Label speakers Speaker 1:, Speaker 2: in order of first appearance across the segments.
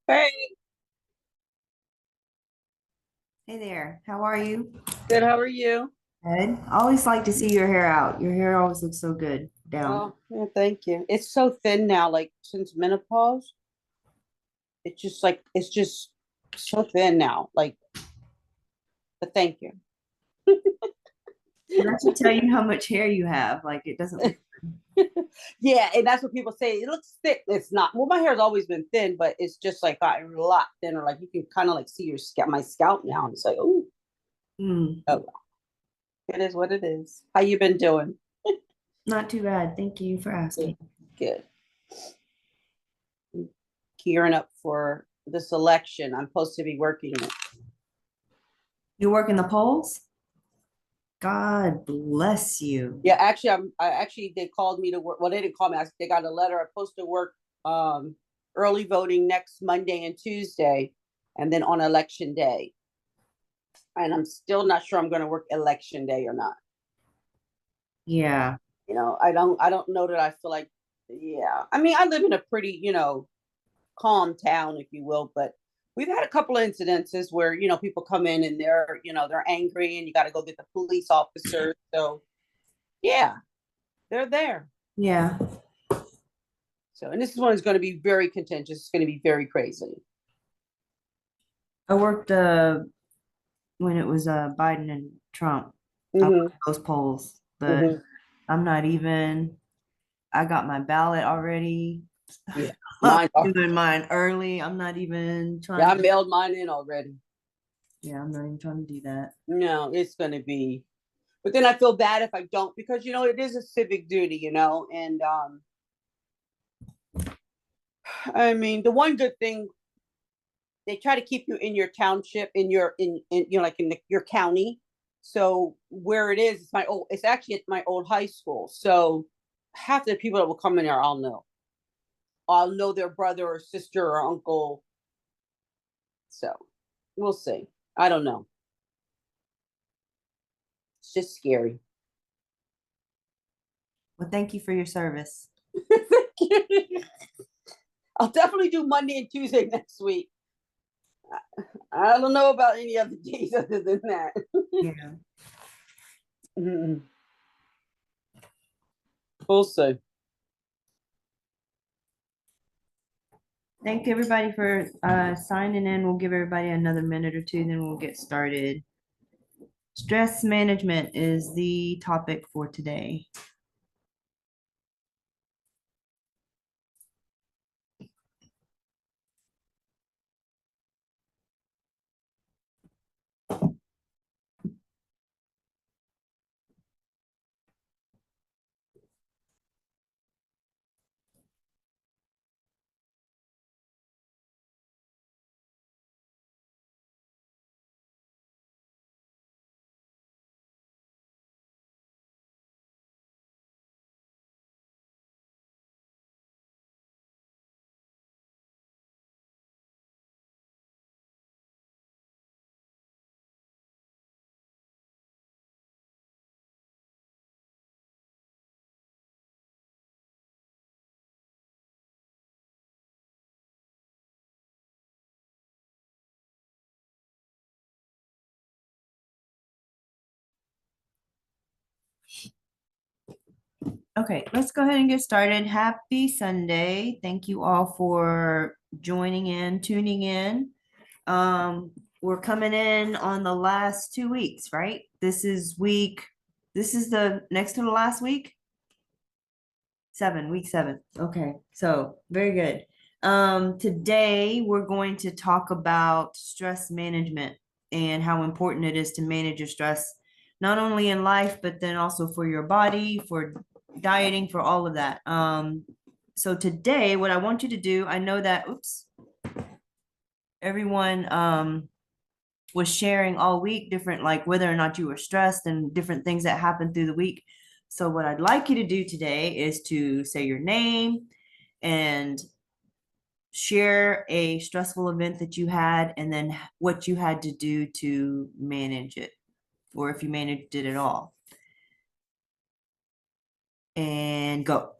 Speaker 1: Hey,
Speaker 2: Hey there, how are you?
Speaker 1: good. How are you?
Speaker 2: Good. I always like to see your hair out. Your hair always looks so good down.
Speaker 1: Oh, yeah, thank you. It's so thin now, like since menopause. It's just so thin now. But thank you.
Speaker 2: That should tell you how much hair you have. Like it doesn't look.
Speaker 1: Yeah, and that's what people say. It looks thick. It's not. Well, my hair's always been thin, but it's just like gotten a lot thinner. Like you can kind of like see your scalp, my scalp now. And it's like, oh,
Speaker 2: Mm,
Speaker 1: oh, it is what it is. How you been doing?
Speaker 2: not too bad. Thank you for
Speaker 1: Good.
Speaker 2: asking.
Speaker 1: Good. Gearing up for this election. I'm supposed to be working it.
Speaker 2: You work in the polls? God bless you.
Speaker 1: Yeah, actually, I actually they called me to work. Well, they didn't call me. They got a letter. I'm supposed to work early voting next Monday and Tuesday, and then on election day. And I'm still not sure I'm going to work election day or not.
Speaker 2: Yeah.
Speaker 1: I don't know that I feel like. Yeah, I mean, I live in a pretty calm town, if you will, but we've had a couple of incidences where people come in and they're angry, and you got to go get the police officers. So yeah, they're there.
Speaker 2: Yeah.
Speaker 1: So, and this one is going to be very contentious. It's going to be very crazy.
Speaker 2: I worked when it was Biden and Trump. I
Speaker 1: Hmm.
Speaker 2: worked those polls, but
Speaker 1: Hmm.
Speaker 2: I'm not even. I got my ballot already.
Speaker 1: Yeah,
Speaker 2: I'm
Speaker 1: mine.
Speaker 2: doing mine early. I'm not even
Speaker 1: Yeah,
Speaker 2: trying
Speaker 1: I
Speaker 2: to.
Speaker 1: mailed mine in already.
Speaker 2: Yeah, I'm not even trying to do that.
Speaker 1: No, it's going to be. But then I feel bad if I don't because it is a civic duty, and I mean the one good thing they try to keep you in your township, in like in your county. So where it is, it's actually at my old high school. So half the people that will come in there, I'll know their brother or sister or uncle. So we'll see. I don't know. It's just scary.
Speaker 2: Well, thank you for your service.
Speaker 1: I'll definitely do Monday and Tuesday next week. I don't know about any other days other than that.
Speaker 2: Yeah.
Speaker 1: Mm-mm. We'll see.
Speaker 2: Thank everybody for signing in. We'll give everybody another minute or two, then we'll get started. Stress management is the topic for today. Okay, let's go ahead and get started. Happy Sunday. Thank you all for joining in, tuning in. Um, we're coming in on the last 2 weeks, right? This is the next to the last week. Week 7. Okay, so very good. Today we're going to talk about stress management and how important it is to manage your stress, not only in life, but then also for your body, for dieting, for all of that. So today, what I want you to do, I know that, everyone was sharing all week different, like whether or not you were stressed and different things that happened through the week. So what I'd like you to do today is to say your name and share a stressful event that you had and then what you had to do to manage it, or if you managed it at all. And go.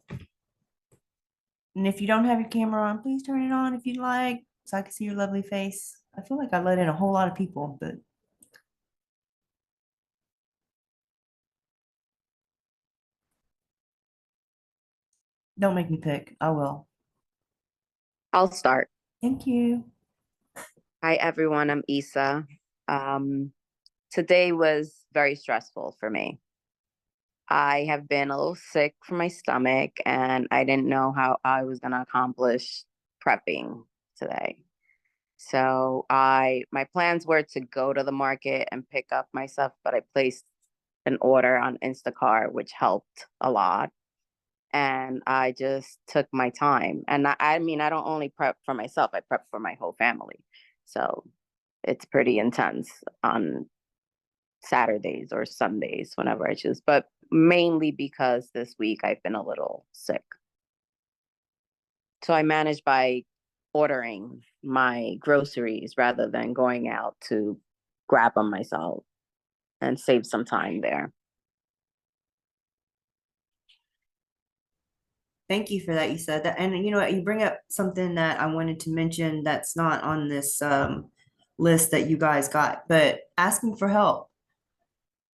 Speaker 2: And if you don't have your camera on, please turn it on if you'd like. so I can see your lovely face. I feel like I let in a whole lot of people, but don't make me pick. I will.
Speaker 3: I'll start.
Speaker 2: Thank you.
Speaker 3: Hi, everyone. I'm Isa. Um, Today was very stressful for me. I have been a little sick from my stomach, and I didn't know how I was going to accomplish prepping today. So my plans were to go to the market and pick up my stuff, but I placed an order on Instacart, which helped a lot. And I just took my time. And I mean, I don't only prep for myself, I prep for my whole family. So it's pretty intense on Saturdays or Sundays whenever I choose, but mainly because this week I've been a little sick. So I manage by ordering my groceries rather than going out to grab them myself and save some time there.
Speaker 2: Thank you for that, you said that. And you know what, you bring up something that I wanted to mention that's not on this list that you guys got, but asking for help.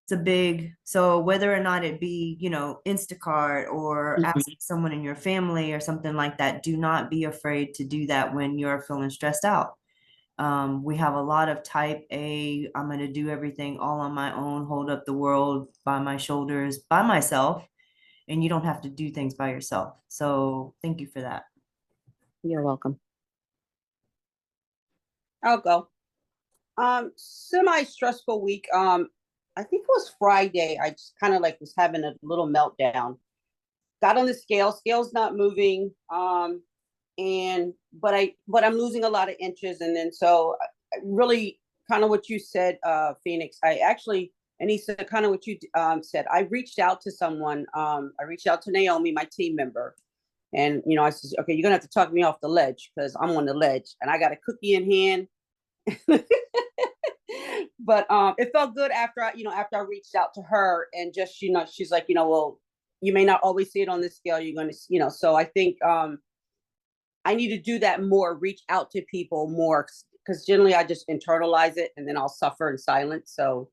Speaker 2: It's a big, so whether or not it be, you know, Instacart or asking someone in your family or something like that, do not be afraid to do that when you're feeling stressed out. We have a lot of type A, I'm going to do everything all on my own, hold up the world by my shoulders by myself, and you don't have to do things by yourself. So thank you for that.
Speaker 3: You're welcome.
Speaker 1: I'll go. Semi-stressful week. I think it was Friday. I just kind of like was having a little meltdown. Got on the scale. Scale's not moving. But I'm losing a lot of inches, and then so I really kind of what you said, Phoenix. I actually, and he said kind of what you said. I reached out to someone. I reached out to Naomi, my team member, and you know I said, okay, you're gonna have to talk me off the ledge because I'm on the ledge, and I got a cookie in hand. But it felt good after I reached out to her, and just she's like, well, you may not always see it on this scale. You're gonna, so I think I need to do that more, reach out to people more, because generally I just internalize it and then I'll suffer in silence. So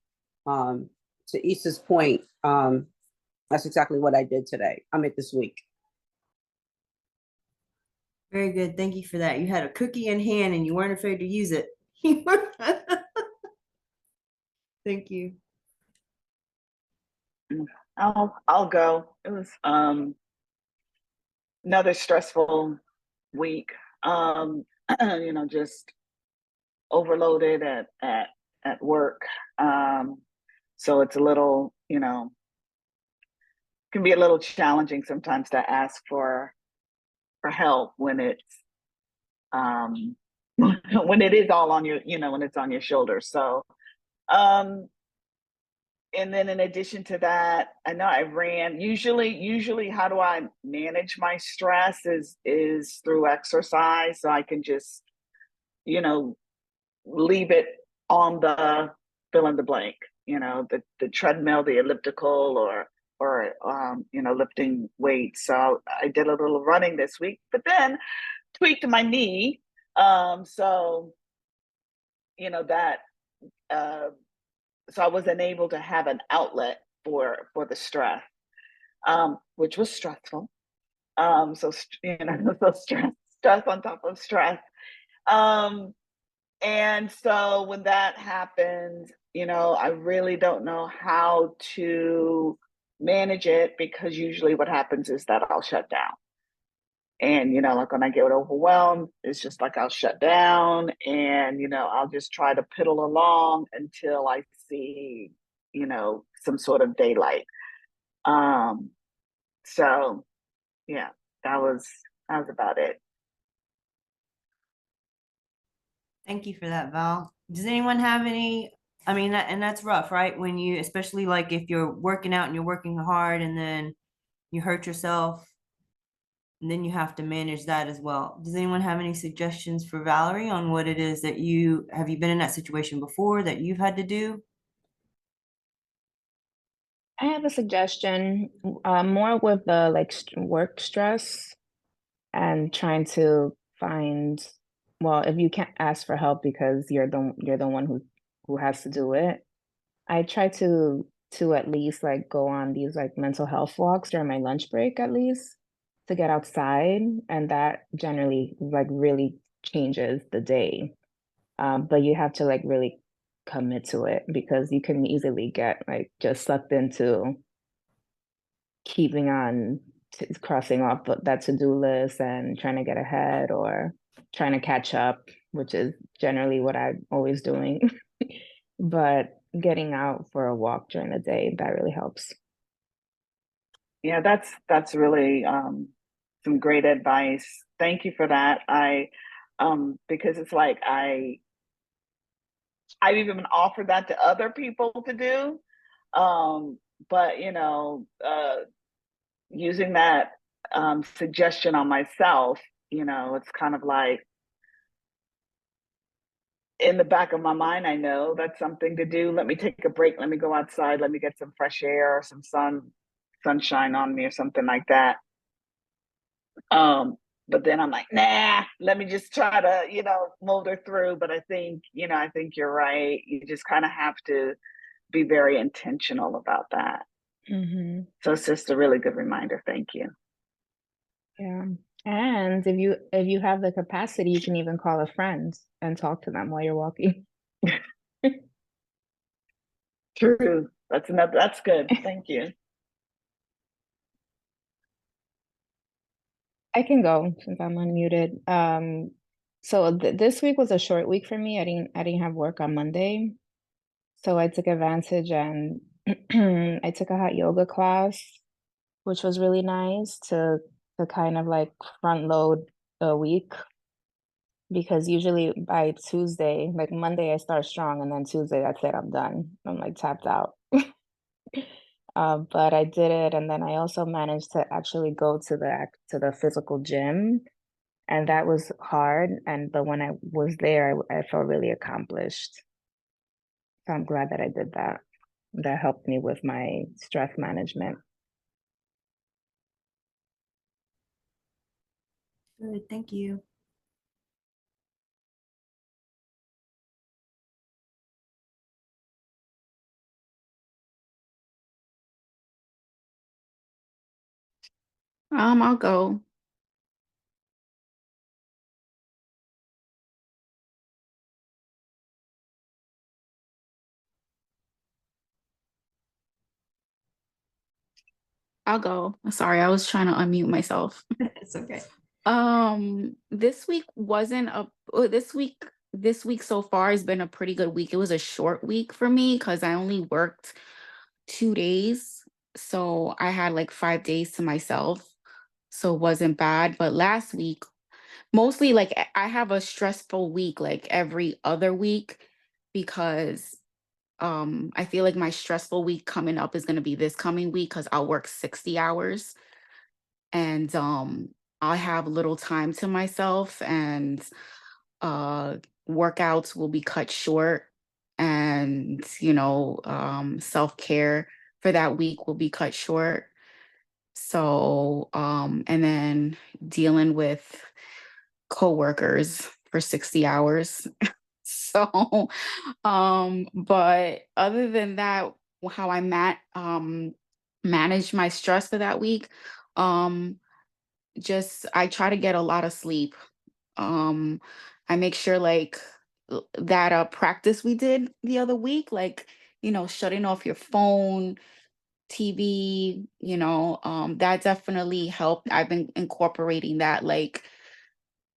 Speaker 1: to Issa's point, that's exactly what I did today. This week.
Speaker 2: Very good. Thank you for that. You had a cookie in hand and you weren't afraid to use it. Thank you.
Speaker 4: I'll go. It was another stressful week. Just overloaded at work. So it's a little, can be a little challenging sometimes to ask for help when it's when it is all on your, when it's on your shoulders. So and then in addition to that, I know I ran. Usually how do I manage my stress is through exercise. So I can just, leave it on the fill in the blank, the treadmill, the elliptical, or lifting weights. So I did a little running this week, but then tweaked my knee. So that so I wasn't able to have an outlet for the stress, which was stressful. So so stress on top of stress. And so when that happened, I really don't know how to manage it, because usually what happens is that I'll shut down. And, like when I get overwhelmed, it's just like I'll shut down and, I'll just try to piddle along until I see, some sort of daylight. So yeah, that was about it.
Speaker 2: Thank you for that, Val. Does anyone have any, I mean, and that's rough, right? When you, especially like if you're working out and you're working hard and then you hurt yourself, and then you have to manage that as well. Does anyone have any suggestions for Valerie on what it is that have you been in that situation before that you've had to do?
Speaker 5: I have a suggestion, more with the work stress and trying to find well, if you can't ask for help because you're the one who has to do it, I try to at least like go on these like mental health walks during my lunch break at least to get outside, and that generally like really changes the day. But you have to like really commit to it because you can easily get like just sucked into keeping on crossing off that to-do list and trying to get ahead or trying to catch up, which is generally what I'm always doing. But getting out for a walk during the day, that really helps.
Speaker 4: Yeah, that's really some great advice. Thank you for that. Because it's like I've even offered that to other people to do. But using that suggestion on myself, it's kind of like in the back of my mind, I know that's something to do. Let me take a break. Let me go outside. Let me get some fresh air or some sunshine on me or something like that. But then I'm like, nah, let me just try to, molder through. But I think you're right. You just kind of have to be very intentional about that.
Speaker 5: Mm-hmm.
Speaker 4: So it's just a really good reminder. Thank you.
Speaker 5: Yeah. And if you have the capacity, you can even call a friend and talk to them while you're walking.
Speaker 4: True. That's good. Thank you.
Speaker 5: I can go since I'm unmuted. So this week was a short week for me. I didn't have work on Monday, so I took advantage and I took a hot yoga class, which was really nice to kind of like front load a week because usually by Tuesday, like Monday, I start strong, and then Tuesday, that's it, I'm done. I'm like tapped out. But I did it, and then I also managed to actually go to the physical gym, and that was hard. But when I was there, I felt really accomplished. So I'm glad that I did that. That helped me with my stress management.
Speaker 2: Good, thank you.
Speaker 6: I'll go. I'll go. Sorry, I was trying to unmute myself.
Speaker 2: It's okay.
Speaker 6: This week wasn't a this week so far has been a pretty good week. It was a short week for me because I only worked 2 days. So I had like 5 days to myself. So it wasn't bad. But last week, mostly like I have a stressful week like every other week because I feel like my stressful week coming up is gonna be this coming week because I'll work 60 hours and I'll have little time to myself and uh workouts will be cut short and self-care for that week will be cut short. So and then dealing with coworkers for 60 hours. So but other than that, how I manage my stress for that week, um just I try to get a lot of sleep. Um, I make sure like that practice we did the other week, like, shutting off your phone, TV, that definitely helped. I've been incorporating that like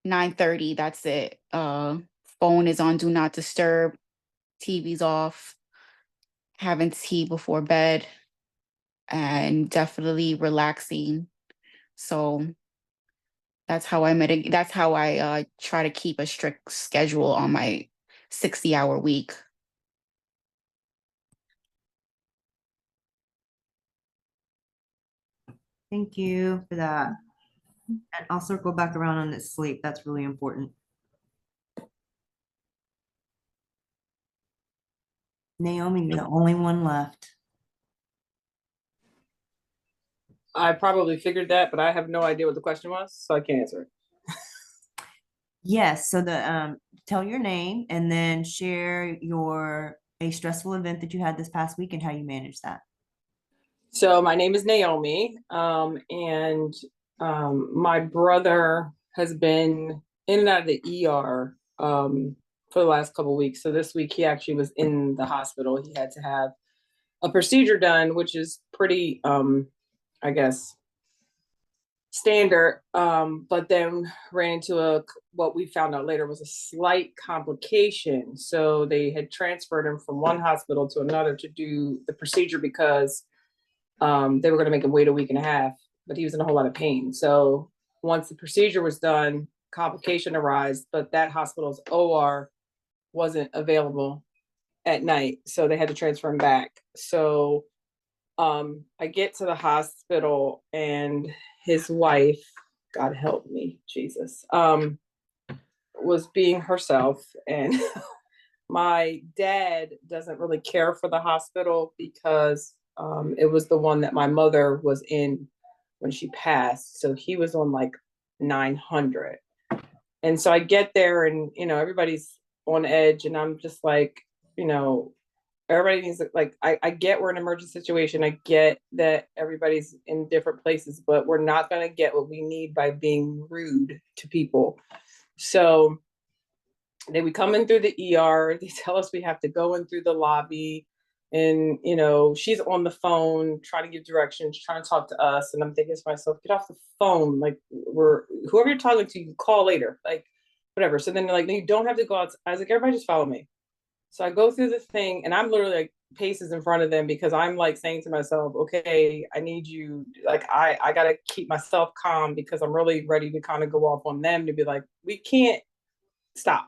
Speaker 6: 9:30, that's it. Phone is on do not disturb, TV's off, having tea before bed, and definitely relaxing. So that's how I try to keep a strict schedule on my 60-hour week.
Speaker 2: Thank you for that. And I'll circle back around on this sleep. That's really important. Naomi, you're the only one left.
Speaker 7: I probably figured that, but I have no idea what the question was, so I can't answer it.
Speaker 2: Yes, so tell your name and then share a stressful event that you had this past week and how you managed that.
Speaker 7: So my name is Naomi, and my brother has been in and out of the ER for the last couple of weeks. So this week he actually was in the hospital. He had to have a procedure done, which is pretty, I guess, standard. But then ran into what we found out later was a slight complication. So they had transferred him from one hospital to another to do the procedure because they were going to make him wait a week and a half, but he was in a whole lot of pain. So once the procedure was done, complication arose, but that hospital's OR wasn't available at night. So they had to transfer him back. So I get to the hospital and his wife, God help me, Jesus, was being herself. And my dad doesn't really care for the hospital because it was the one that my mother was in when she passed. So he was on like 900. And so I get there and, everybody's on edge and I'm just like, everybody needs to, like, I get we're in an emergency situation. I get that everybody's in different places, but we're not going to get what we need by being rude to people. So we come in through the ER, they tell us we have to go in through the lobby and, she's on the phone trying to give directions, trying to talk to us. And I'm thinking to myself, get off the phone. Like whoever you're talking to, you can call later, like whatever. So then they're like, no, you don't have to go out. I was like, everybody just follow me. So I go through the thing and I'm literally like paces in front of them because I'm like saying to myself, okay, I need you, like, I got to keep myself calm because I'm really ready to kind of go off on them to be like, we can't stop.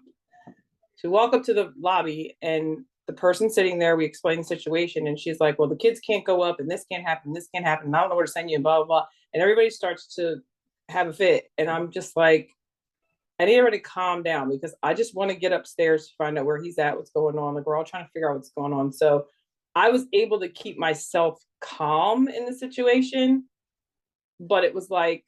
Speaker 7: So we walk up to the lobby and the person sitting there, we explain the situation and she's like, well, the kids can't go up and this can't happen. This can't happen. I don't know where to send you and blah, blah, blah. And everybody starts to have a fit. And I'm just like, I need everybody to calm down because I just want to get upstairs to find out where he's at, what's going on. Like we're all trying to figure out what's going on. So I was able to keep myself calm in the situation, but it was like,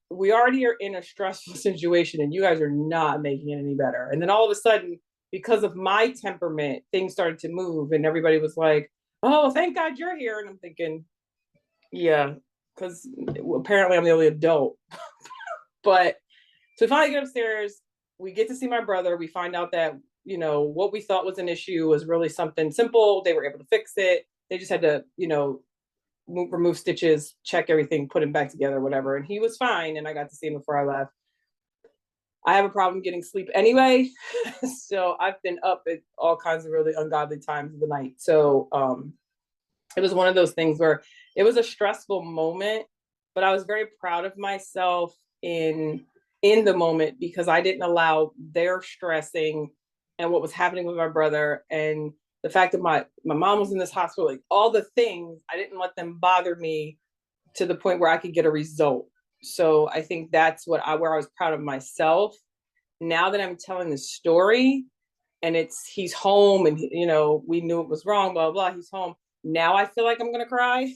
Speaker 7: we already are in a stressful situation and you guys are not making it any better. And then all of a sudden, because of my temperament, things started to move and everybody was like, oh, thank God you're here. And I'm thinking, yeah, because apparently I'm the only adult. But so we finally get upstairs, we get to see my brother. We find out that, what we thought was an issue was really something simple. They were able to fix it. They just had to, remove stitches, check everything, put him back together, whatever. And he was fine. And I got to see him before I left. I have a problem getting sleep anyway. So I've been up at all kinds of really ungodly times of the night. So it was one of those things where it was a stressful moment, but I was very proud of myself in the moment because I didn't allow their stressing and what was happening with my brother and the fact that my mom was in this hospital, like all the things, I didn't let them bother me to the point where I could get a result. So I think that's where I was proud of myself. Now that I'm telling the story and he's home and, we knew it was wrong, blah, blah, he's home. Now I feel like I'm going to cry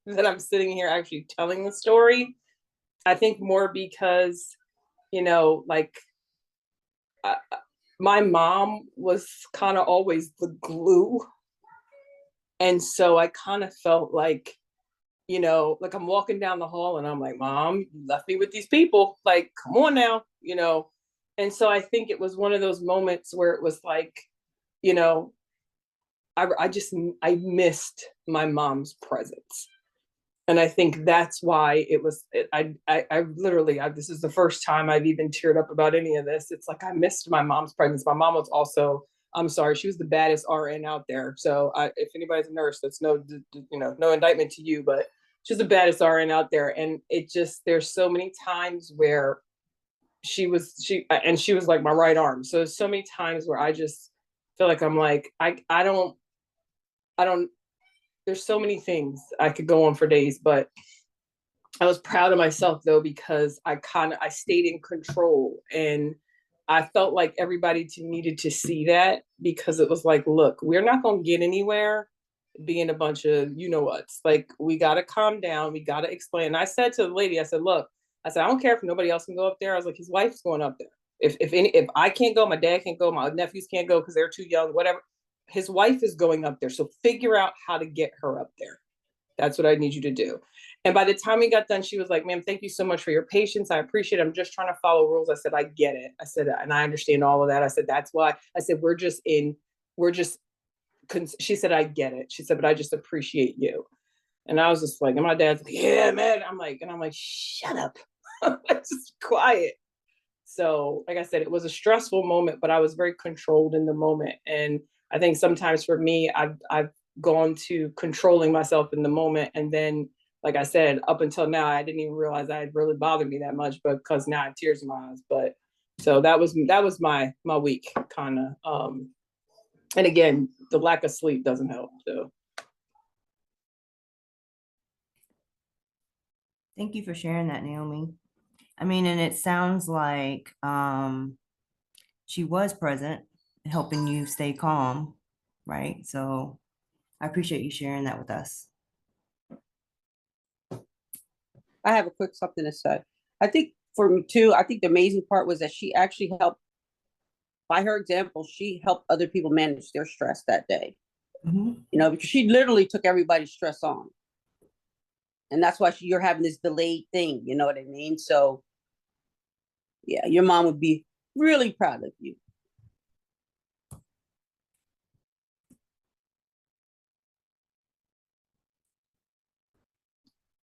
Speaker 7: that I'm sitting here actually telling the story. I think more because, my mom was kind of always the glue. And so I kind of felt like, like I'm walking down the hall and I'm like, Mom, you left me with these people. Like, come on now, And so I think it was one of those moments where it was like, I missed my mom's presence. And I think that's why it was, I literally, this is the first time I've even teared up about any of this. It's like, I missed my mom's presence. My mom was also, I'm sorry, she was the baddest RN out there. So if anybody's a nurse, that's no indictment to you, but she's the baddest RN out there. And there's so many times where she was like my right arm. So there's so many times where I just feel like I'm like, I don't, there's so many things I could go on for days, but I was proud of myself though, because I stayed in control and I felt like everybody needed to see that because it was like, look, we're not going to get anywhere being a bunch of, what's like, we got to calm down. We got to explain. And I said to the lady, I said, look, I don't care if nobody else can go up there. I was like, his wife's going up there. If I can't go, my dad can't go, my nephews can't go because they're too young, whatever. His wife is going up there. So figure out how to get her up there. That's what I need you to do. And by the time we got done, she was like, ma'am, thank you so much for your patience. I appreciate it. I'm just trying to follow rules. I said, I get it. I said, and I understand all of that. I said, that's why. I said, she said, I get it. She said, but I just appreciate you. And I was just like, and my dad's like, yeah, man. I'm like, shut up. Just quiet. So, like I said, it was a stressful moment, but I was very controlled in the moment. And I think sometimes for me, I've gone to controlling myself in the moment. And then, like I said, up until now, I didn't even realize it really bothered me that much, but because now I have tears in my eyes. But so that was my week kind of. And again, the lack of sleep doesn't help. So.
Speaker 2: Thank you for sharing that, Naomi. I mean, and it sounds like she was present, helping you stay calm, right? So I appreciate you sharing that with us.
Speaker 1: I have a quick something to say. I think for me too, I think the amazing part was that she actually helped, by her example, she helped other people manage their stress that day.
Speaker 2: Mhm.
Speaker 1: You know, because she literally took everybody's stress on. And that's why you're having this delayed thing, you know what I mean? So yeah, your mom would be really proud of you.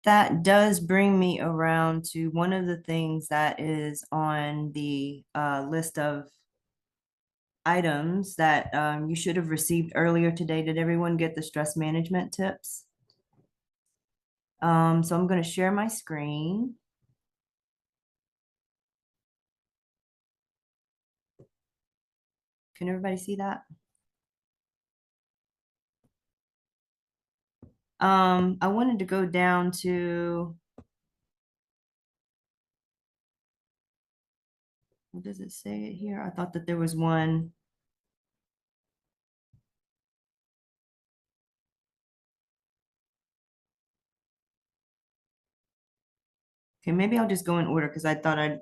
Speaker 2: That does bring me around to one of the things that is on the list of items that you should have received earlier today. Did everyone get the stress management tips? So I'm going to share my screen. Can everybody see that? I wanted to go down to, what does it say it here? I thought that there was one. Okay, maybe I'll just go in order because I thought I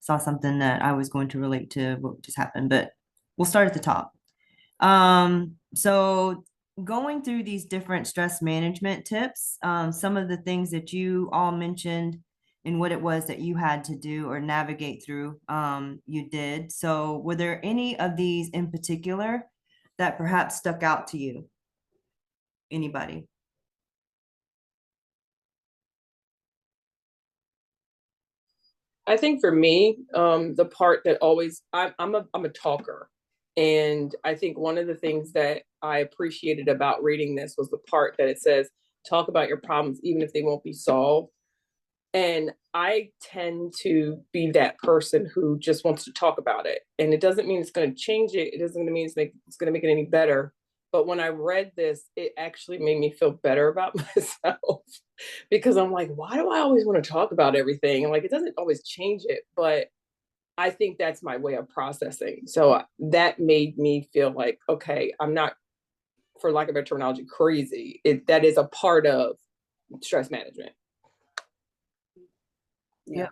Speaker 2: saw something that I was going to relate to what just happened, but we'll start at the top. So going through these different stress management tips, some of the things that you all mentioned and what it was that you had to do or navigate through, you did. So were there any of these in particular that perhaps stuck out to you? Anybody?
Speaker 7: I think for me, the part that always I'm a talker, and I think one of the things that I appreciated about reading this was the part that it says talk about your problems even if they won't be solved. And I tend to be that person who just wants to talk about it, and it doesn't mean it's going to change it. It doesn't mean it's going to make it any better. But when I read this, it actually made me feel better about myself because I'm like, why do I always want to talk about everything? And like, it doesn't always change it, but I think that's my way of processing. So that made me feel like, okay, I'm not, for lack of better terminology, crazy. That is a part of stress management.
Speaker 1: Yeah.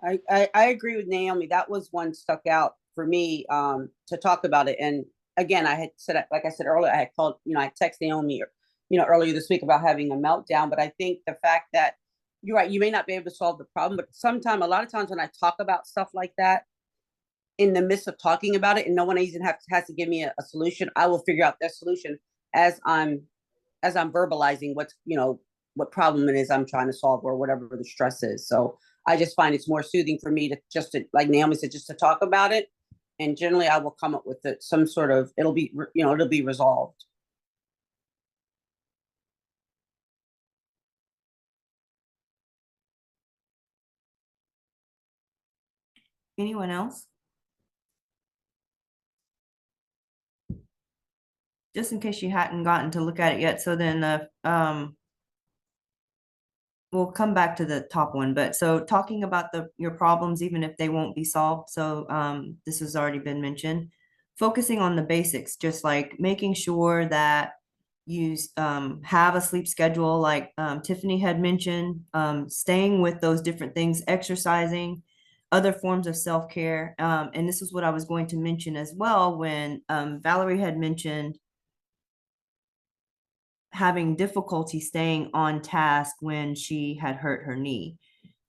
Speaker 1: I agree with Naomi. That was one stuck out for me to talk about it. And again, I had said, like I said earlier, I had called, I texted Naomi, earlier this week about having a meltdown. But I think the fact that you're right, you may not be able to solve the problem, but a lot of times when I talk about stuff like that, in the midst of talking about it, and no one even has to give me a solution, I will figure out that solution as I'm verbalizing what problem it is I'm trying to solve or whatever the stress is. So I just find it's more soothing for me to like Naomi said, just to talk about it. And generally I will come up with some sort of, it'll be resolved.
Speaker 2: Anyone else? Just in case you hadn't gotten to look at it yet. So then we'll come back to the top one, but so talking about your problems, even if they won't be solved. So this has already been mentioned. Focusing on the basics, just like making sure that you have a sleep schedule, like Tiffany had mentioned, staying with those different things, exercising, other forms of self-care. And this is what I was going to mention as well when Valerie had mentioned having difficulty staying on task when she had hurt her knee.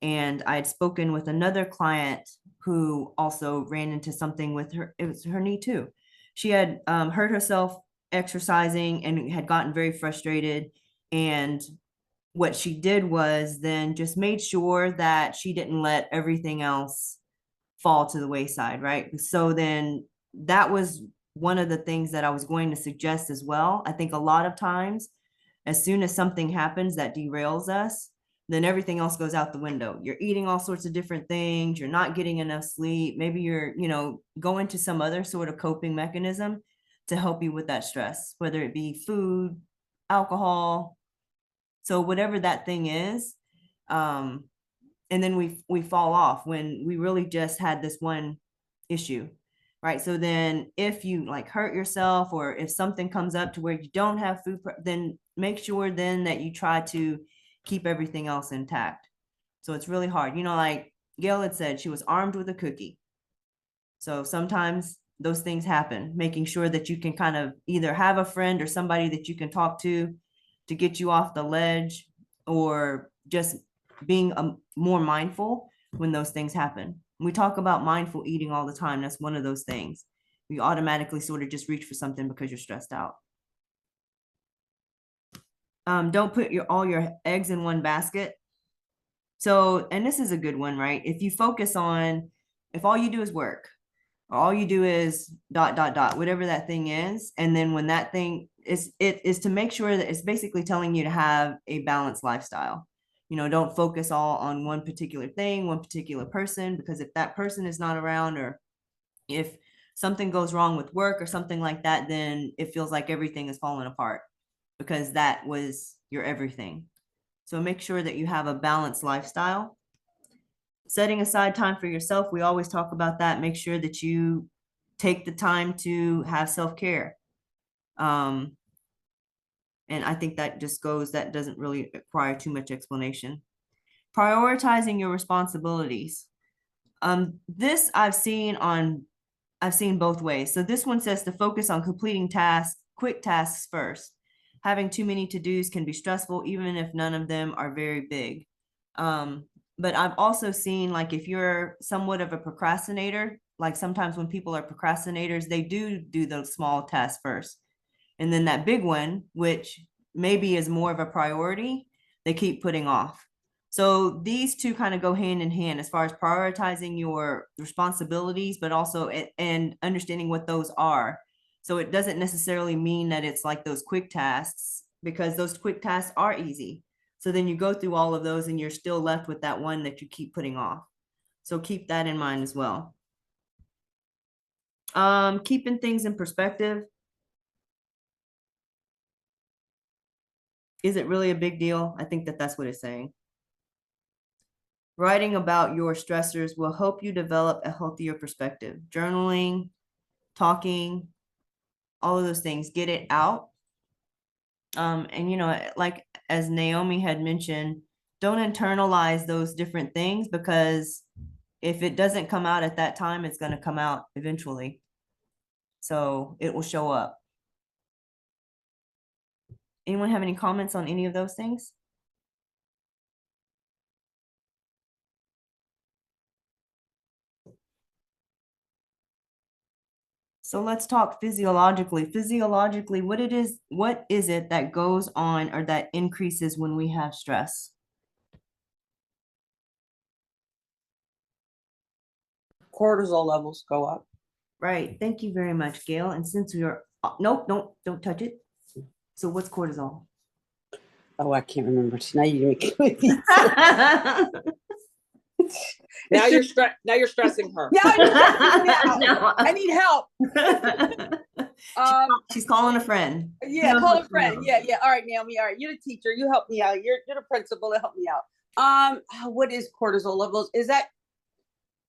Speaker 2: And I had spoken with another client who also ran into something with her, it was her knee too. She had hurt herself exercising and had gotten very frustrated. And what she did was then just made sure that she didn't let everything else fall to the wayside, right? So then that was one of the things that I was going to suggest as well. I think a lot of times, as soon as something happens that derails us, then everything else goes out the window. You're eating all sorts of different things. You're not getting enough sleep. Maybe you're, going to some other sort of coping mechanism to help you with that stress, whether it be food, alcohol. So whatever that thing is, and then we fall off when we really just had this one issue, right? So then if you like hurt yourself, or if something comes up to where you don't have food, then make sure then that you try to keep everything else intact. So it's really hard. Like Gail had said, she was armed with a cookie. So sometimes those things happen, making sure that you can kind of either have a friend or somebody that you can talk to get you off the ledge, or just being more mindful when those things happen. We talk about mindful eating all the time. That's one of those things. We automatically sort of just reach for something because you're stressed out. Don't put all your eggs in one basket. So, and this is a good one, right? If you focus on, if all you do is work, or all you do is ... whatever that thing is, and then when that thing is, it is to make sure that it's basically telling you to have a balanced lifestyle. Don't focus all on one particular thing, one particular person, because if that person is not around, or if something goes wrong with work or something like that, then it feels like everything is falling apart, because that was your everything. So make sure that you have a balanced lifestyle. Setting aside time for yourself, we always talk about that. Make sure that you take the time to have self-care. And I think that doesn't really require too much explanation. Prioritizing your responsibilities. This I've seen both ways. So this one says to focus on completing quick tasks first. Having too many to-dos can be stressful, even if none of them are very big. But I've also seen, like, if you're somewhat of a procrastinator, like sometimes when people are procrastinators, they do those small tasks first. And then that big one, which maybe is more of a priority, they keep putting off. So these two kind of go hand in hand as far as prioritizing your responsibilities, but also and understanding what those are. So it doesn't necessarily mean that it's like those quick tasks, because those quick tasks are easy. So then you go through all of those and you're still left with that one that you keep putting off. So keep that in mind as well. Keeping things in perspective. Is it really a big deal? I think that's what it's saying. Writing about your stressors will help you develop a healthier perspective. Journaling, talking, all of those things, get it out. And like as Naomi had mentioned, don't internalize those different things, because if it doesn't come out at that time, it's going to come out eventually. So it will show up. Anyone have any comments on any of those things? So let's talk physiologically. Physiologically, what is it that goes on or that increases when we have stress?
Speaker 1: Cortisol levels go up.
Speaker 2: Right. Thank you very much, Gail. And since we are, nope, don't touch it. So what's cortisol?
Speaker 1: Oh, I can't remember. Now you're
Speaker 7: Now you're stressing her.
Speaker 1: Yeah, I
Speaker 2: No.
Speaker 1: need help.
Speaker 2: She's calling a friend.
Speaker 1: Yeah,
Speaker 2: No,
Speaker 1: call a friend.
Speaker 2: no.
Speaker 1: Yeah. All right, Naomi. All right, you're the teacher. You help me out. You're the principal. Help me out. What is cortisol levels? Is that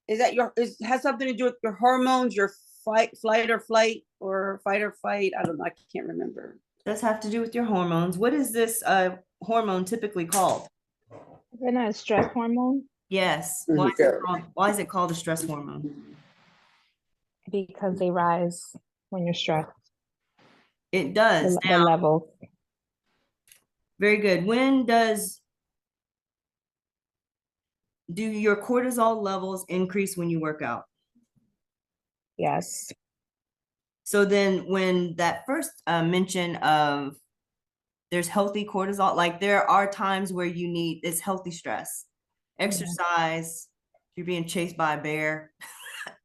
Speaker 1: has something to do with your hormones, your fight or flight, or fight or fight? I don't know. I can't remember.
Speaker 2: Does have to do with your hormones. What is this hormone typically called?
Speaker 5: Isn't that a stress hormone?
Speaker 2: Yes. Why is it called a stress hormone?
Speaker 5: Because they rise when you're stressed.
Speaker 2: It does.
Speaker 5: The level.
Speaker 2: Very good. Do your cortisol levels increase when you work out?
Speaker 5: Yes.
Speaker 2: So then when that first mention of there's healthy cortisol, like there are times where you need this healthy stress, exercise, if you're being chased by a bear,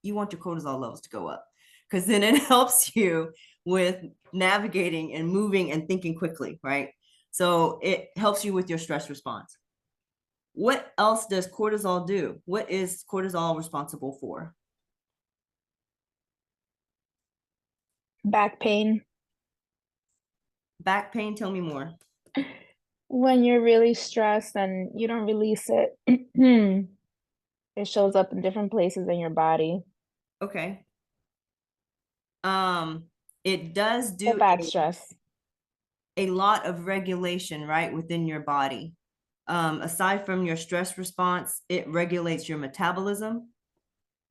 Speaker 2: you want your cortisol levels to go up because then it helps you with navigating and moving and thinking quickly, right? So it helps you with your stress response. What else does cortisol do? What is cortisol responsible for?
Speaker 5: Back pain.
Speaker 2: Back pain, tell me more.
Speaker 5: When you're really stressed and you don't release it, it shows up in different places in your body.
Speaker 2: Okay. It does
Speaker 5: The
Speaker 2: do
Speaker 5: back stress.
Speaker 2: a lot of regulation, right, within your body. Aside from your stress response, it regulates your metabolism.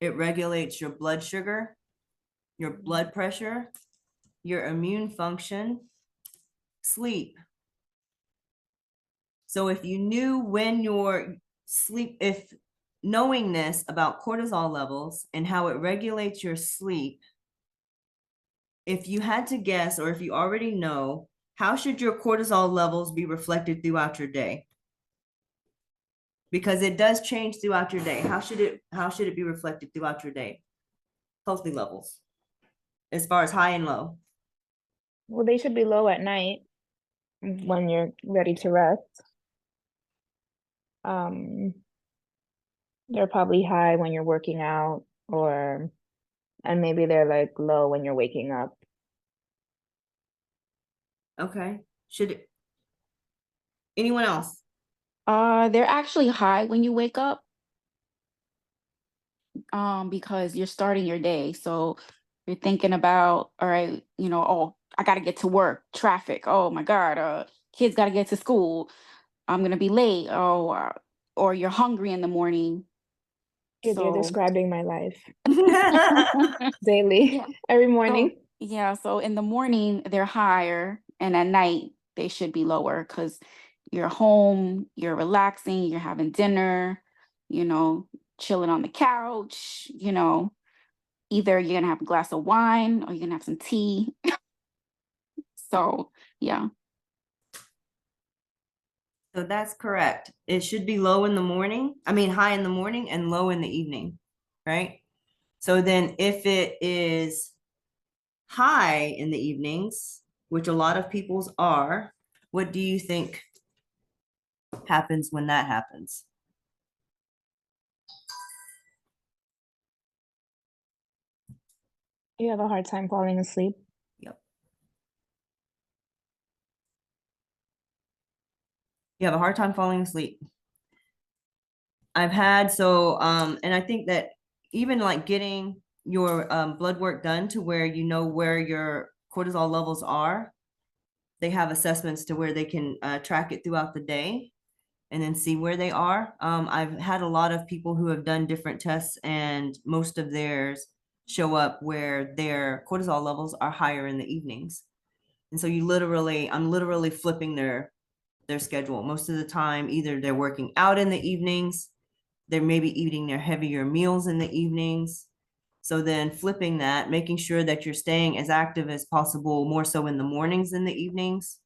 Speaker 2: It regulates your blood sugar, your blood pressure, your immune function, sleep. So if you knew when your sleep, if knowing this about cortisol levels and how it regulates your sleep, if you had to guess, or if you already know, how should your cortisol levels be reflected throughout your day? Because it does change throughout your day. How should it be reflected throughout your day? Healthy levels, as far as high and low.
Speaker 5: Well, they should be low at night when you're ready to rest. They're probably high when you're working out, and maybe they're like low when you're waking up.
Speaker 2: Okay. Anyone else?
Speaker 6: They're actually high when you wake up. Because you're starting your day. So you're thinking about, all right, oh, I gotta get to work, traffic. Oh my God, kids gotta get to school. I'm gonna be late. Or you're hungry in the morning.
Speaker 5: You're
Speaker 6: So
Speaker 5: describing my life daily,
Speaker 6: yeah.
Speaker 5: every morning.
Speaker 6: So in the morning they're higher, and at night they should be lower because you're home, you're relaxing, you're having dinner, chilling on the couch, either you're gonna have a glass of wine or you're gonna have some tea. So yeah.
Speaker 2: So that's correct. It should be low in the morning. I mean, high in the morning and low in the evening, right? So then if it is high in the evenings, which a lot of people's are, what do you think happens when that happens?
Speaker 5: You have a hard time falling asleep.
Speaker 2: Yep. You have a hard time falling asleep. I've had, and I think that even like getting your blood work done to where you know where your cortisol levels are, they have assessments to where they can track it throughout the day and then see where they are. I've had a lot of people who have done different tests, and most of theirs show up where their cortisol levels are higher in the evenings. And so I'm literally flipping their schedule. Most of the time, either they're working out in the evenings, they're maybe eating their heavier meals in the evenings. So then flipping that, making sure that you're staying as active as possible, more so in the mornings than the evenings,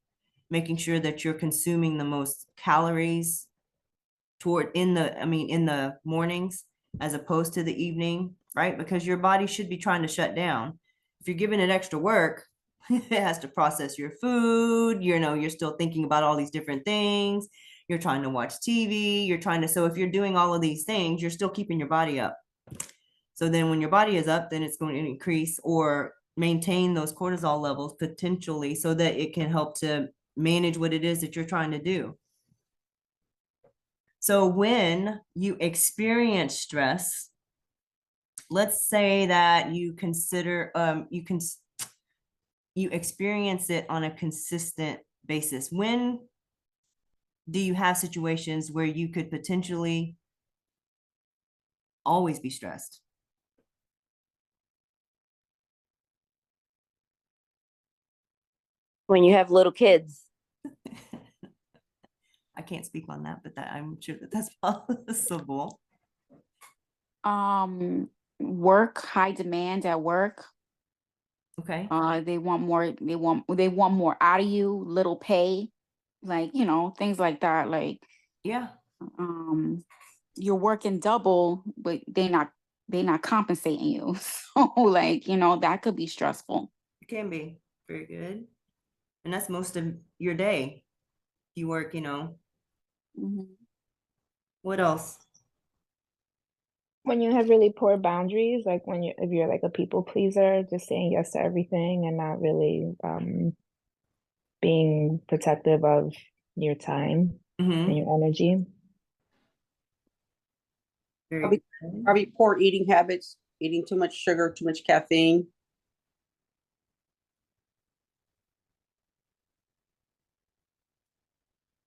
Speaker 2: making sure that you're consuming the most calories in the mornings as opposed to the evening, right? Because your body should be trying to shut down. If you're giving it extra work, it has to process your food, you're still thinking about all these different things. You're trying to watch TV, so if you're doing all of these things, you're still keeping your body up. So then when your body is up, then it's going to increase or maintain those cortisol levels potentially so that it can help to manage what it is that you're trying to do. So when you experience stress, let's say that you consider, you experience it on a consistent basis. When do you have situations where you could potentially always be stressed.
Speaker 3: When you have little kids,
Speaker 2: I can't speak on that, but that I'm sure that that's possible.
Speaker 6: Work, high demand at work.
Speaker 2: Okay.
Speaker 6: They want more out of you, little pay, like, things like that. Like,
Speaker 2: Yeah.
Speaker 6: you're working double, but they not compensating you. So like, that could be stressful.
Speaker 2: It can be very good. And that's most of your day. You work,
Speaker 6: Mhm.
Speaker 2: what else?
Speaker 5: When you have really poor boundaries, like if you're like a people pleaser, just saying yes to everything and not really being protective of your time
Speaker 2: Mhm.
Speaker 5: and your energy.
Speaker 2: Very
Speaker 1: Probably,
Speaker 2: good.
Speaker 1: probably poor eating habits, eating too much sugar, too much caffeine.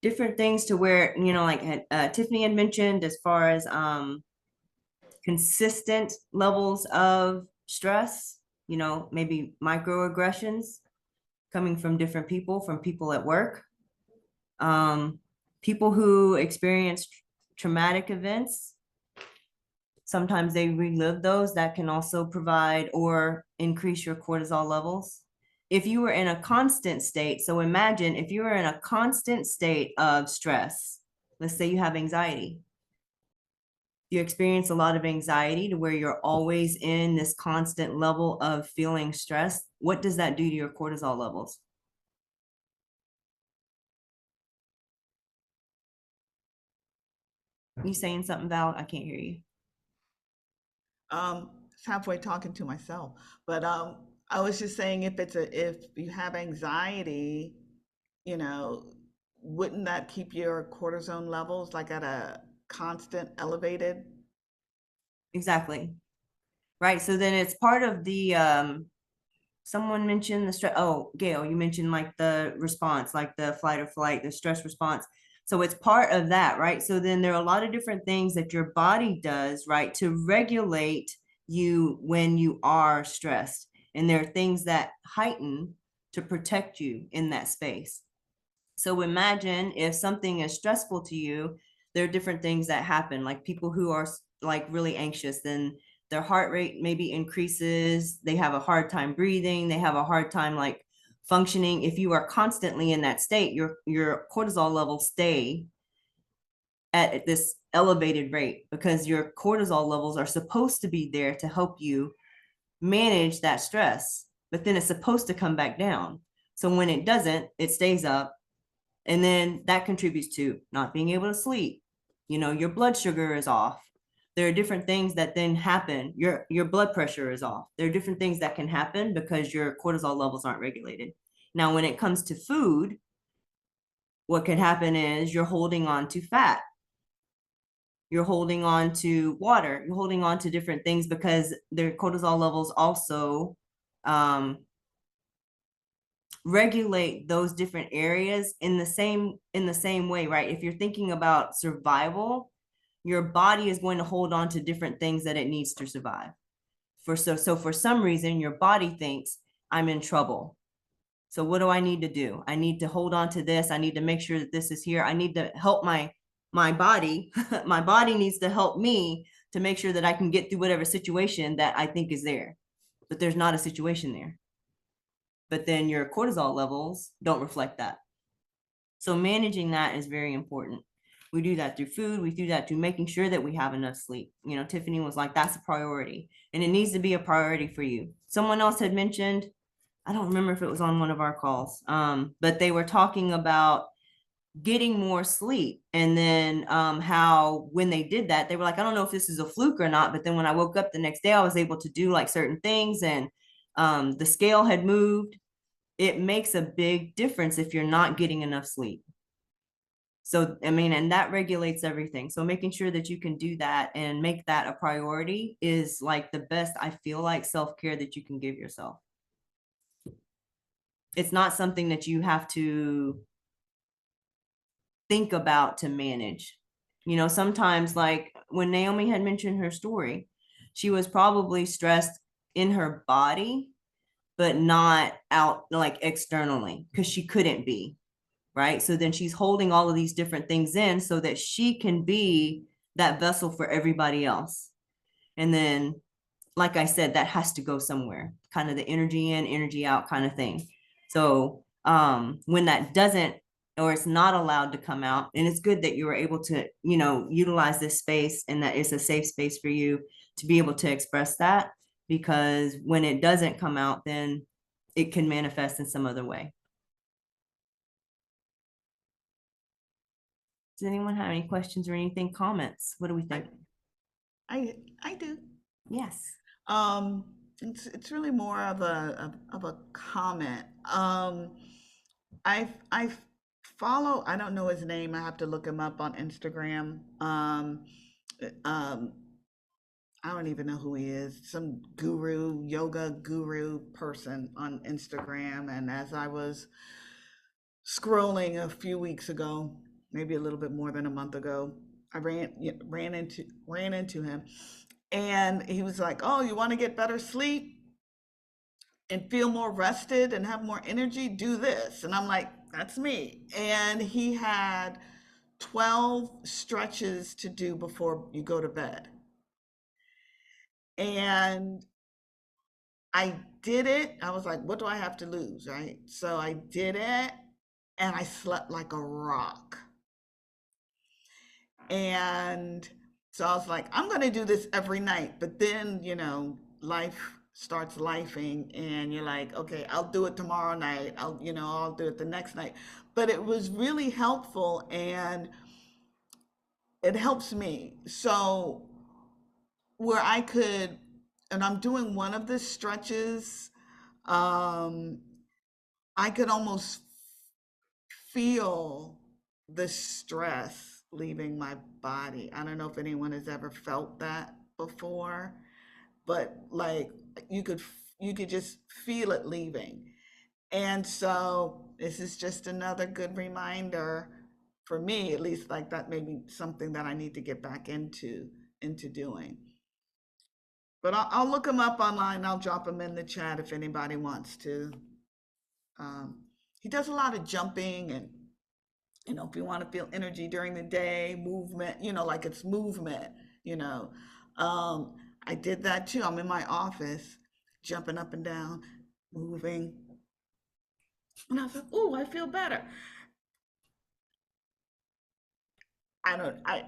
Speaker 2: Different things to where, like Tiffany had mentioned, as far as consistent levels of stress, maybe microaggressions coming from different people, from people at work, people who experience traumatic events. Sometimes they relive those. That can also provide or increase your cortisol levels. If you were in a constant state, so imagine if you were in a constant state of stress, let's say you have anxiety, you experience a lot of anxiety to where you're always in this constant level of feeling stressed, what does that do to your cortisol levels? You saying something, Val? I can't hear you.
Speaker 8: Halfway talking to myself, but I was just saying if you have anxiety, you know, wouldn't that keep your cortisone levels like at a constant elevated?
Speaker 2: Exactly. Right. So then it's part of the someone mentioned the stress. Oh, Gail, you mentioned like the response, like the flight or flight, the stress response. So it's part of that, right? So then there are a lot of different things that your body does, right, to regulate you when you are stressed. And there are things that heighten to protect you in that space. So imagine if something is stressful to you, there are different things that happen, like people who are like really anxious, then their heart rate maybe increases, they have a hard time breathing, they have a hard time like functioning. If you are constantly in that state, your cortisol levels stay at this elevated rate because your cortisol levels are supposed to be there to help you manage that stress, but then it's supposed to come back down. So when it doesn't, it stays up. And then that contributes to not being able to sleep. Your blood sugar is off. There are different things that then happen. Your blood pressure is off. There are different things that can happen because your cortisol levels aren't regulated. Now, when it comes to food, what can happen is you're holding on to fat. You're holding on to water. You're holding on to different things because their cortisol levels also regulate those different areas in the same way, right? If you're thinking about survival, your body is going to hold on to different things that it needs to survive. So for some reason, your body thinks I'm in trouble. So what do I need to do? I need to hold on to this. I need to make sure that this is here. I need to help my body. My body needs to help me to make sure that I can get through whatever situation that I think is there. But there's not a situation there. But then your cortisol levels don't reflect that. So managing that is very important. We do that through food. We do that through making sure that we have enough sleep. Tiffany was like, that's a priority, and it needs to be a priority for you. Someone else had mentioned, I don't remember if it was on one of our calls, but they were talking about getting more sleep. And then how when they did that, they were like, I don't know if this is a fluke or not, but then when I woke up the next day, I was able to do like certain things, and the scale had moved. It makes a big difference if you're not getting enough sleep. So, and that regulates everything. So making sure that you can do that and make that a priority is like the best, I feel like, self-care that you can give yourself. It's not something that you have to think about to manage. You know, sometimes like when Naomi had mentioned her story, she was probably stressed in her body, but not out like externally because she couldn't be, right? So then she's holding all of these different things in so that she can be that vessel for everybody else. And then, like I said, that has to go somewhere, kind of the energy in, energy out kind of thing. So when that doesn't, or it's not allowed to come out, and it's good that you were able to, you know, utilize this space and that it's a safe space for you to be able to express that, because when it doesn't come out, then it can manifest in some other way. Does anyone have any questions or anything, comments? What do we think?
Speaker 8: I do.
Speaker 2: Yes.
Speaker 8: It's really more of a comment. I follow, I don't know his name. I have to look him up on Instagram. I don't even know who he is. Some guru, yoga guru person on Instagram. And as I was scrolling a few weeks ago, maybe a little bit more than a month ago, I ran into him, and he was like, "Oh, you want to get better sleep and feel more rested and have more energy? Do this." And I'm like, "That's me." And he had 12 stretches to do before you go to bed. And I did it. I was like, what do I have to lose, right? So I did it, and I slept like a rock. And so I was like, I'm going to do this every night. But then, you know, life starts lifing, and you're like, okay, I'll do it tomorrow night. I'll do it the next night. But it was really helpful, and it helps me. So where I could, and I'm doing one of the stretches, I could almost feel the stress leaving my body. I don't know if anyone has ever felt that before, but like you could just feel it leaving. And so this is just another good reminder for me, at least, like that may be something that I need to get back into doing. But I'll look him up online. I'll drop him in the chat if anybody wants to. He does a lot of jumping, and if you want to feel energy during the day, movement, like it's movement, I did that too. I'm in my office, jumping up and down, moving. And I was like, oh, I feel better.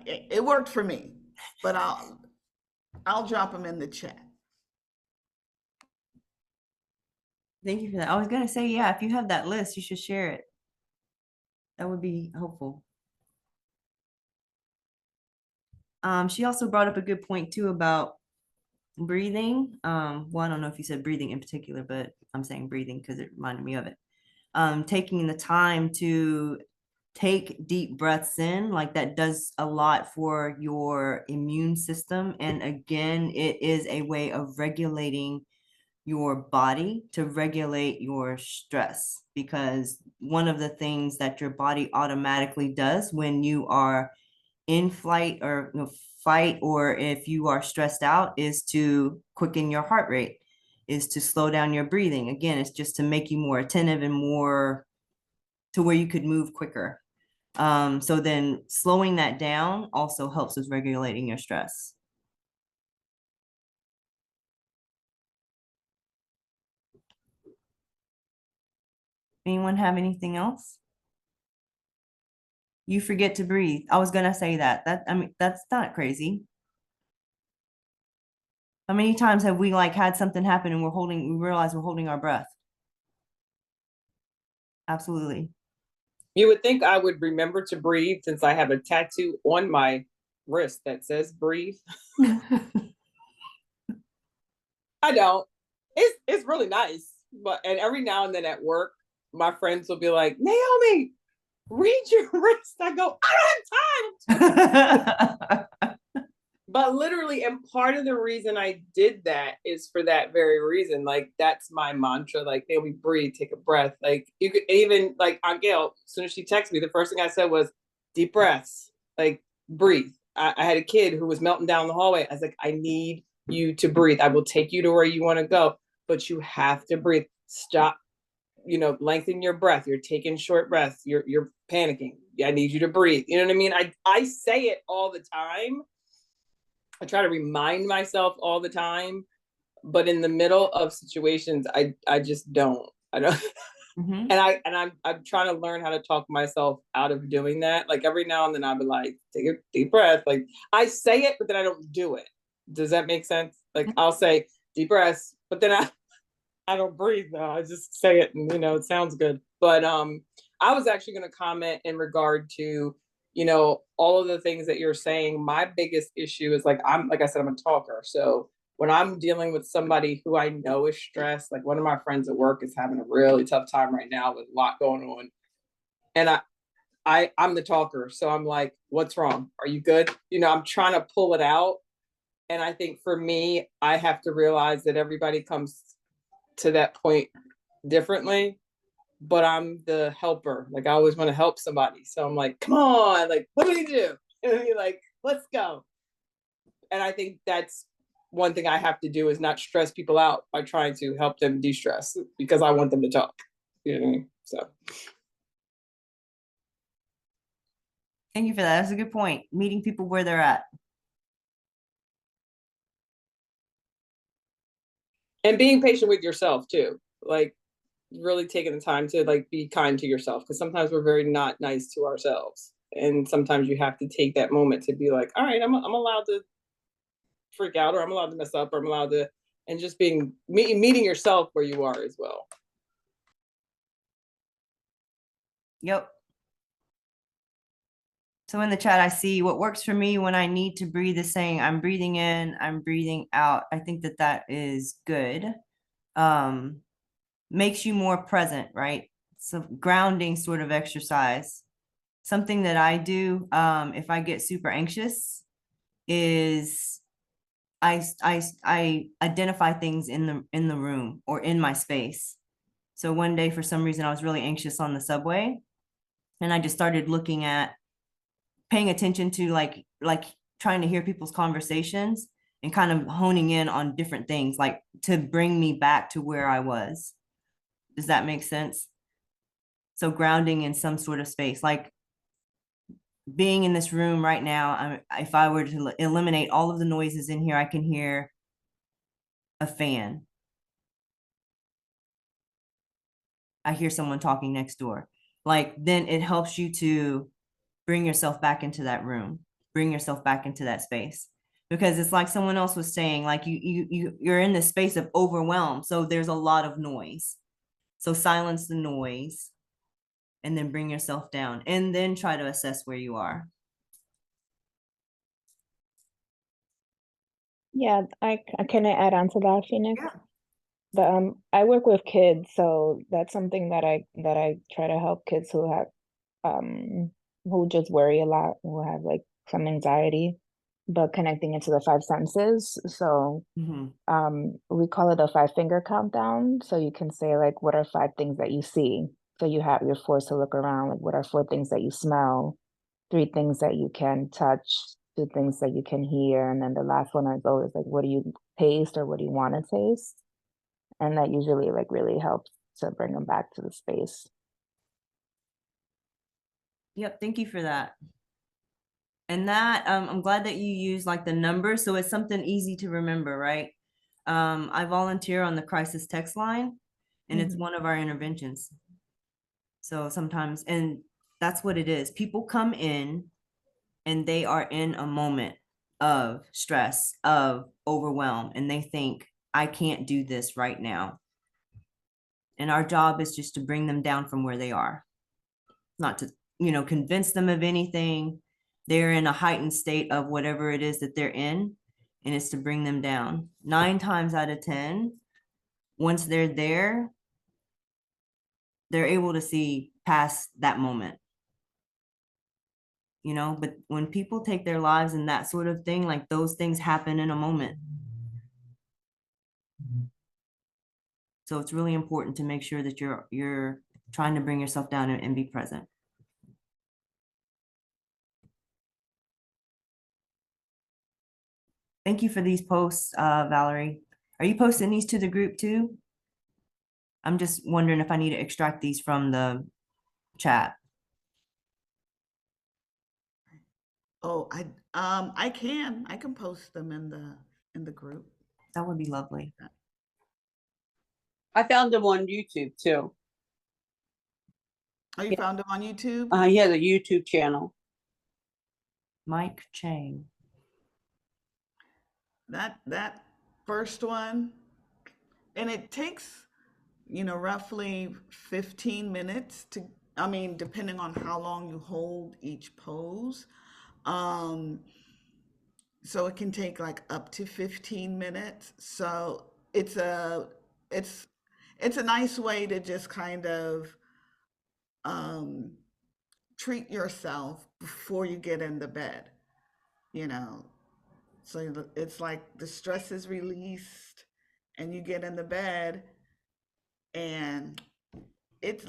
Speaker 8: It worked for me, but I'll drop them in the chat.
Speaker 2: Thank you for that. I was gonna say, yeah, if you have that list, you should share it. That would be helpful. She also brought up a good point too about breathing. Well, I don't know if you said breathing in particular, but I'm saying breathing because it reminded me of it. Taking the time to take deep breaths in, like that does a lot for your immune system. And again, it is a way of regulating your body, to regulate your stress, because one of the things that your body automatically does when you are in flight or fight, or if you are stressed out, is to quicken your heart rate, is to slow down your breathing. Again, it's just to make you more attentive and more to where you could move quicker. So then slowing that down also helps with regulating your stress. Anyone have anything else? You forget to breathe. I was gonna say that. That's not crazy. How many times have we had something happen and we realize we're holding our breath? Absolutely.
Speaker 7: You would think I would remember to breathe since I have a tattoo on my wrist that says breathe. I don't. It's really nice. And every now and then at work, my friends will be like, Naomi, read your wrist. I go, I don't have time. But literally, and part of the reason I did that is for that very reason. Like, that's my mantra. Like, Naomi, breathe, take a breath. Like, you could even, like, Aunt Gail, as soon as she texted me, the first thing I said was, deep breaths. Like, breathe. I had a kid who was melting down the hallway. I was like, I need you to breathe. I will take you to where you want to go, but you have to breathe. Stop, lengthen your breath. You're taking short breaths. You're panicking. I need you to breathe. You know what I mean? I say it all the time. I try to remind myself all the time, but in the middle of situations, I just don't. I don't.
Speaker 2: Mhm.
Speaker 7: And I'm trying to learn how to talk myself out of doing that. Like every now and then I'll be like, take a deep breath. Like I say it, but then I don't do it. Does that make sense? Like I'll say deep breaths, but then I don't breathe though. I just say it and it sounds good. But I was actually gonna comment in regard to, all of the things that you're saying. My biggest issue is like I said, I'm a talker. So when I'm dealing with somebody who I know is stressed, like one of my friends at work is having a really tough time right now with a lot going on. And I'm the talker. So I'm like, what's wrong? Are you good? I'm trying to pull it out. And I think for me, I have to realize that everybody comes to that point differently, but I'm the helper. Like I always want to help somebody. So I'm like, come on, like, what do we do? And you're like, let's go. And I think that's one thing I have to do is not stress people out by trying to help them de-stress because I want them to talk. You know what I mean? So
Speaker 2: Thank you for that. That's a good point. Meeting people where they're at.
Speaker 7: and being patient with yourself too. Like really taking the time to like be kind to yourself because sometimes we're very not nice to ourselves. And sometimes you have to take that moment to be like, all right, I'm allowed to freak out, or I'm allowed to mess up, or I'm allowed to, and just meeting yourself where you are as well.
Speaker 2: Yep. So in the chat, I see what works for me when I need to breathe is saying I'm breathing in, I'm breathing out. I think that is good. Makes you more present, right? So grounding sort of exercise. Something that I do if I get super anxious is I identify things in the room or in my space. So one day for some reason I was really anxious on the subway and I just started looking at paying attention to like trying to hear people's conversations and kind of honing in on different things like to bring me back to where I was. Does that make sense? So grounding in some sort of space, like being in this room right now, if I were to eliminate all of the noises in here, I can hear a fan. I hear someone talking next door. Like then it helps you to bring yourself back into that room, bring yourself back into that space. Because it's like someone else was saying, like you're in this space of overwhelm. So there's a lot of noise. So silence the noise and then bring yourself down and then try to assess where you are.
Speaker 5: Yeah, can I add on to that, Phoenix?
Speaker 2: Yeah.
Speaker 5: I work with kids, so that's something that I try to help kids who have who just worry a lot, who have like some anxiety, but connecting it to the five senses. So we call it a 5-finger countdown. So you can say like, what are 5 things that you see? So you're forced to look around, like what are 4 things that you smell, 3 things that you can touch, 2 things that you can hear, and then the last one is always like, what do you taste or what do you want to taste? And that usually like really helps to bring them back to the space.
Speaker 2: Yep, thank you for that. And that I'm glad that you use like the numbers, so it's something easy to remember, right? I volunteer on the crisis text line, and it's one of our interventions. So sometimes, and that's what it is. People come in and they are in a moment of stress, of overwhelm, and they think, I can't do this right now. And our job is just to bring them down from where they are, not to, convince them of anything. They're in a heightened state of whatever it is that they're in, and it's to bring them down. 9 times out of 10, once they're there, they're able to see past that moment. But when people take their lives and that sort of thing, like those things happen in a moment. So it's really important to make sure that you're trying to bring yourself down and be present. Thank you for these posts, Valerie. Are you posting these to the group too? I'm just wondering if I need to extract these from the chat.
Speaker 8: Oh, I can post them in the group.
Speaker 2: That would be lovely.
Speaker 1: I found him on YouTube too.
Speaker 8: Oh, you found them on YouTube?
Speaker 1: He has a YouTube channel.
Speaker 2: Mike Chang.
Speaker 8: That first one, and it takes, roughly 15 minutes to, I mean, depending on how long you hold each pose. So it can take like up to 15 minutes. So it's a nice way to just kind of treat yourself before you get in the bed, So it's like the stress is released and you get in the bed, and it's,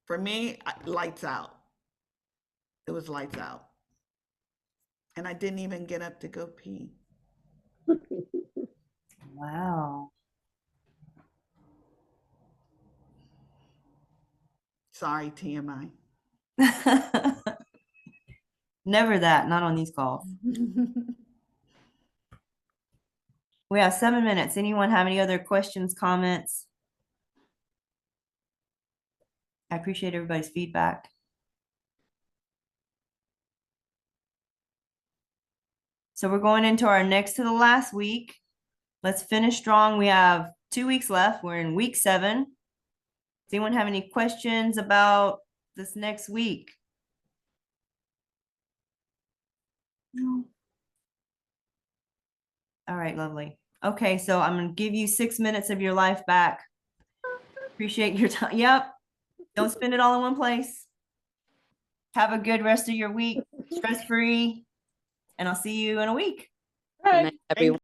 Speaker 8: for me, lights out. It was lights out. And I didn't even get up to go pee.
Speaker 2: Wow.
Speaker 8: Sorry, TMI.
Speaker 2: Never that, not on these calls. We have 7 minutes. Anyone have any other questions, comments? I appreciate everybody's feedback. So we're going into our next to the last week. Let's finish strong. We have 2 weeks left. We're in week 7. Does anyone have any questions about this next week? No. All right, lovely. Okay, so I'm gonna give you 6 minutes of your life back. Appreciate your time. Yep. Don't spend it all in one place. Have a good rest of your week, stress-free, and I'll see you in a week.
Speaker 3: Good night, everyone.